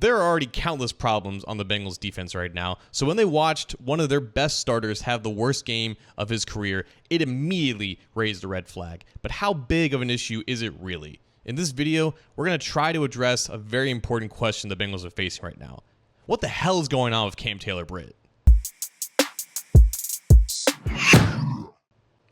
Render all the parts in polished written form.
There are already countless problems on the Bengals defense right now, so when they watched one of their best starters have the worst game of his career, it immediately raised a red flag. But how big of an issue is it really? In this video, we're going to try to address a very important question the Bengals are facing right now. What the hell is going on with Cam Taylor-Britt?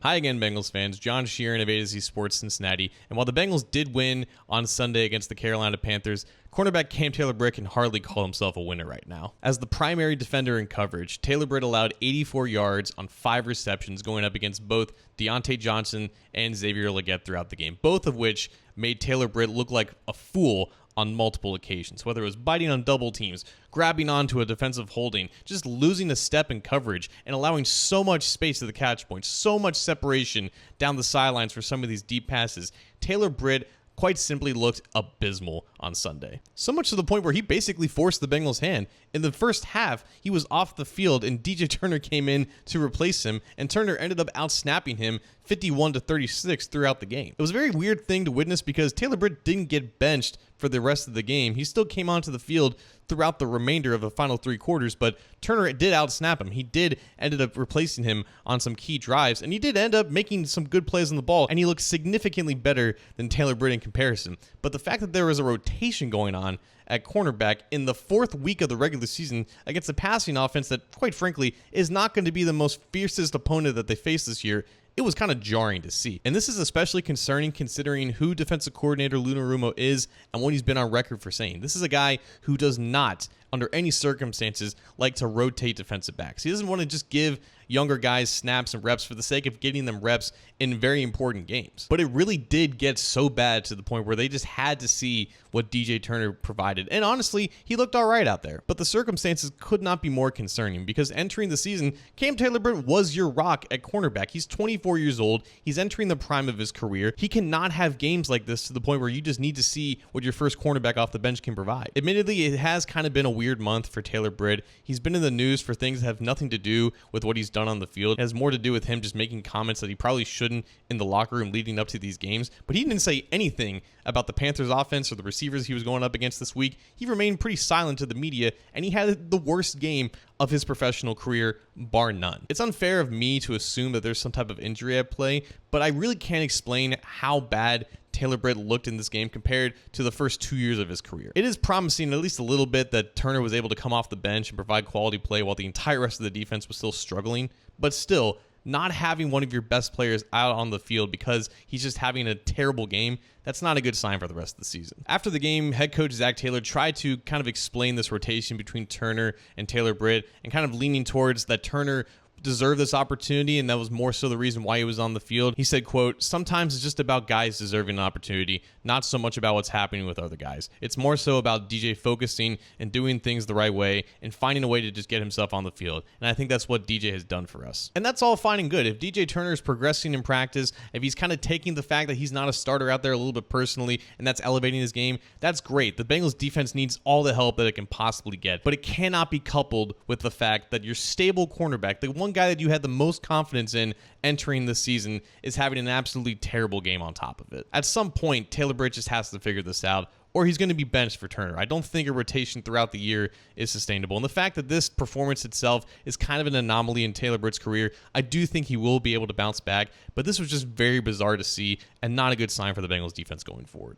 Hi again, Bengals fans. John Sheeran of A to Z Sports Cincinnati. And while the Bengals did win on Sunday against the Carolina Panthers, cornerback Cam Taylor-Britt can hardly call himself a winner right now. As the primary defender in coverage, Taylor-Britt allowed 84 yards on 5 receptions going up against both Deontay Johnson and Xavier Legette throughout the game, both of which made Taylor-Britt look like a fool on multiple occasions, whether it was biting on double teams, grabbing onto a defensive holding, just losing a step in coverage, and allowing so much space at the catch point, so much separation down the sidelines for some of these deep passes. Taylor-Britt quite simply looked abysmal on Sunday. So much to the point where he basically forced the Bengals' hand. In the first half, he was off the field and DJ Turner came in to replace him, and Turner ended up outsnapping him 51-36 throughout the game. It was a very weird thing to witness because Taylor-Britt didn't get benched for the rest of the game. He still came onto the field throughout the remainder of the final 3 quarters, but Turner did outsnap him. He did ended up replacing him on some key drives, and he did end up making some good plays on the ball, and he looked significantly better than Taylor-Britt in comparison. But the fact that there was a rotation going on at cornerback in the 4th week of the regular season against a passing offense that, quite frankly, is not going to be the most fiercest opponent that they face this year, it was kind of jarring to see. And this is especially concerning considering who defensive coordinator Lou Anarumo is and what he's been on record for saying. This is a guy who does not, under any circumstances, like to rotate defensive backs. He doesn't want to just give younger guys snaps and reps for the sake of getting them reps in very important games. But it really did get so bad to the point where they just had to see what DJ Turner provided. And honestly, he looked all right out there. But the circumstances could not be more concerning because entering the season, Cam Taylor-Britt was your rock at cornerback. He's 24 years old. He's entering the prime of his career. He cannot have games like this to the point where you just need to see what your first cornerback off the bench can provide. Admittedly, it has kind of been a weird month for Taylor-Britt. He's been in the news for things that have nothing to do with what he's done on the field. It has more to do with him just making comments that he probably shouldn't in the locker room leading up to these games. But he didn't say anything about the Panthers offense or the receivers he was going up against this week. He remained pretty silent to the media, and he had the worst game of his professional career, bar none. It's unfair of me to assume that there's some type of injury at play, but I really can't explain how bad Taylor-Britt looked in this game compared to the first 2 years of his career. It is promising at least a little bit that Turner was able to come off the bench and provide quality play while the entire rest of the defense was still struggling, but still, not having one of your best players out on the field because he's just having a terrible game, that's not a good sign for the rest of the season. After the game, head coach Zac Taylor tried to kind of explain this rotation between Turner and Taylor-Britt and kind of leaning towards that Turner deserved this opportunity, and that was more so the reason why he was on the field. He said, quote, "Sometimes it's just about guys deserving an opportunity, not so much about what's happening with other guys. It's more so about DJ focusing and doing things the right way and finding a way to just get himself on the field. And I think that's what DJ has done for us." And that's all fine and good. If DJ Turner is progressing in practice, if he's kind of taking the fact that he's not a starter out there a little bit personally, and that's elevating his game, that's great. The Bengals defense needs all the help that it can possibly get, but it cannot be coupled with the fact that your stable cornerback, the one guy that you had the most confidence in entering this season, is having an absolutely terrible game on top of it. At some point, Taylor-Britt just has to figure this out, or he's going to be benched for Turner. I don't think a rotation throughout the year is sustainable. And the fact that this performance itself is kind of an anomaly in Taylor-Britt's career, I do think he will be able to bounce back, but this was just very bizarre to see and not a good sign for the Bengals defense going forward.